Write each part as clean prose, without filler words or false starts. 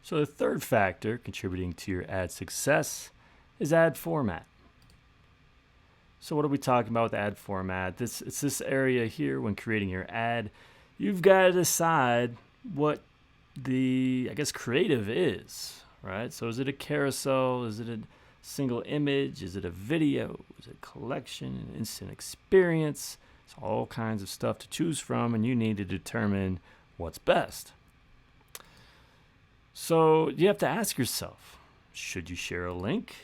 So the third factor contributing to your ad success is ad format. So what are we talking about with ad format? It's this area here when creating your ad. You've got to decide what the, creative is, right? So is it a carousel? Is it a single image? Is it a video? Is it a collection, an instant experience? It's all kinds of stuff to choose from, and you need to determine what's best. So you have to ask yourself, should you share a link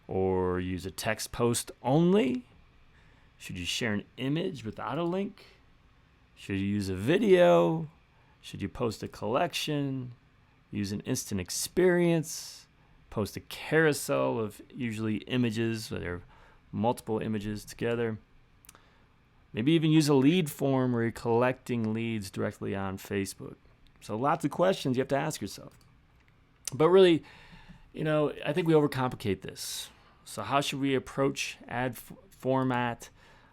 or use a text post only? Should you share an image without a link? Should you use a video? Should you post a collection? Use an instant experience? Post a carousel of usually images, where there are multiple images together? Maybe even use a lead form where you're collecting leads directly on Facebook. So lots of questions you have to ask yourself. But really, I think we overcomplicate this. So how should we approach ad format?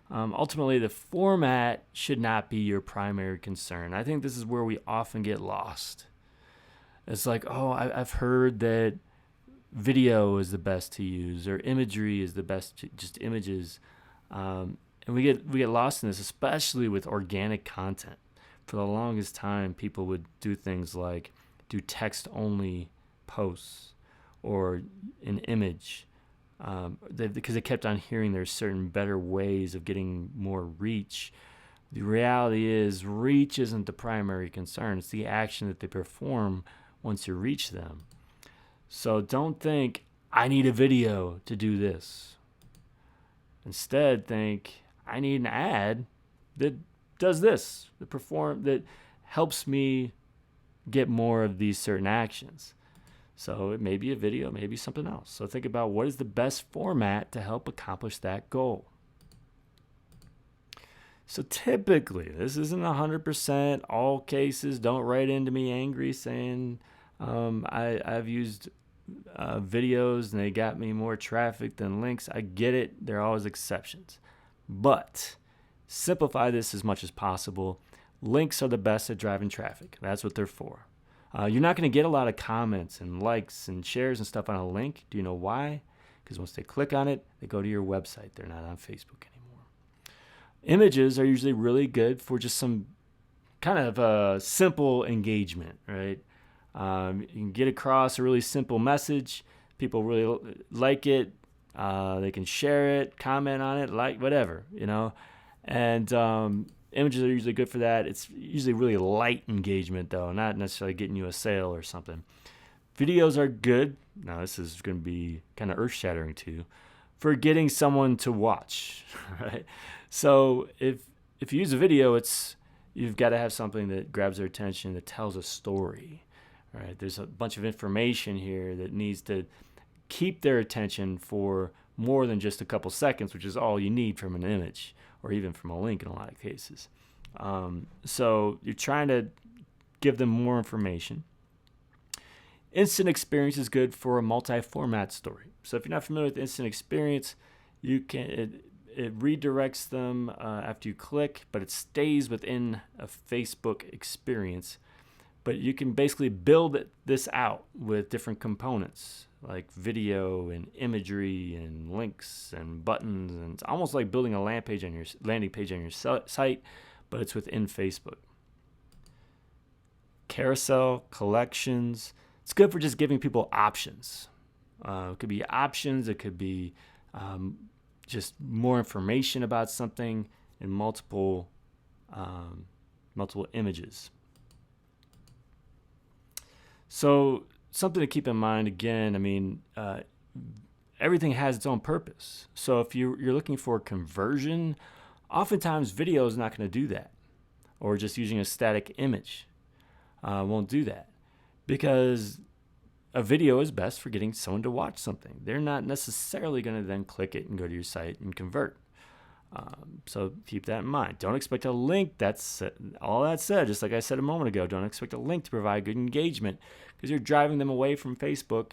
Ultimately, the format should not be your primary concern. I think this is where we often get lost. It's like, I've heard that video is the best to use, or imagery is the best, just images. And we get lost in this, especially with organic content. For the longest time, people would do things like do text-only posts or an image, because they kept on hearing there's certain better ways of getting more reach. The reality is reach isn't the primary concern. It's the action that they perform once you reach them. So don't think, I need a video to do this. Instead, think, I need an ad that does this, that helps me get more of these certain actions. So it may be a video, maybe something else. So think about what is the best format to help accomplish that goal. So typically, this isn't 100% all cases. Don't write into me angry saying I've used videos and they got me more traffic than links. I get it. There are always exceptions. But simplify this as much as possible. Links are the best at driving traffic. That's what they're for. You're not going to get a lot of comments and likes and shares and stuff on a link. Do you know why? Because once they click on it, they go to your website. They're not on Facebook anymore. Images are usually really good for just some kind of simple engagement, right? You can get across a really simple message. People really like it. They can share it, comment on it, like whatever, And images are usually good for that. It's usually really light engagement, though, not necessarily getting you a sale or something. Videos are good. Now, this is going to be kind of earth-shattering, too, for getting someone to watch, right? So if you use a video, you've got to have something that grabs their attention, that tells a story, right? There's a bunch of information here that needs to keep their attention for more than just a couple seconds, which is all you need from an image or even from a link in a lot of cases. So you're trying to give them more information. Instant experience is good for a multi-format story. So if you're not familiar with instant experience, it redirects them after you click, but it stays within a Facebook experience. But you can basically build this out with different components like video and imagery and links and buttons, and it's almost like building a landing page on your site, but it's within Facebook. Carousel, collections, it's good for just giving people options. It could be options, it could be just more information about something in multiple images. So something to keep in mind, again, everything has its own purpose. So if you're looking for conversion, oftentimes video is not going to do that. Or just using a static image won't do that. Because a video is best for getting someone to watch something. They're not necessarily going to then click it and go to your site and convert. So keep that in mind. Don't expect a link. That's all that said. Just like I said a moment ago, don't expect a link to provide good engagement because you're driving them away from Facebook,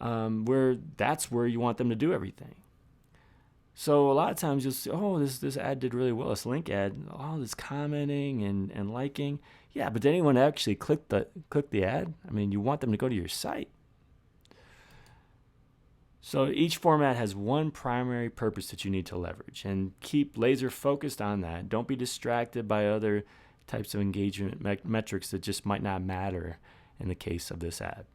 where that's where you want them to do everything. So a lot of times you'll see, oh, this ad did really well. This link ad, all this commenting and liking. Yeah, but did anyone actually click the ad? I mean, you want them to go to your site. So each format has one primary purpose that you need to leverage, and keep laser focused on that. Don't be distracted by other types of engagement metrics that just might not matter in the case of this ad.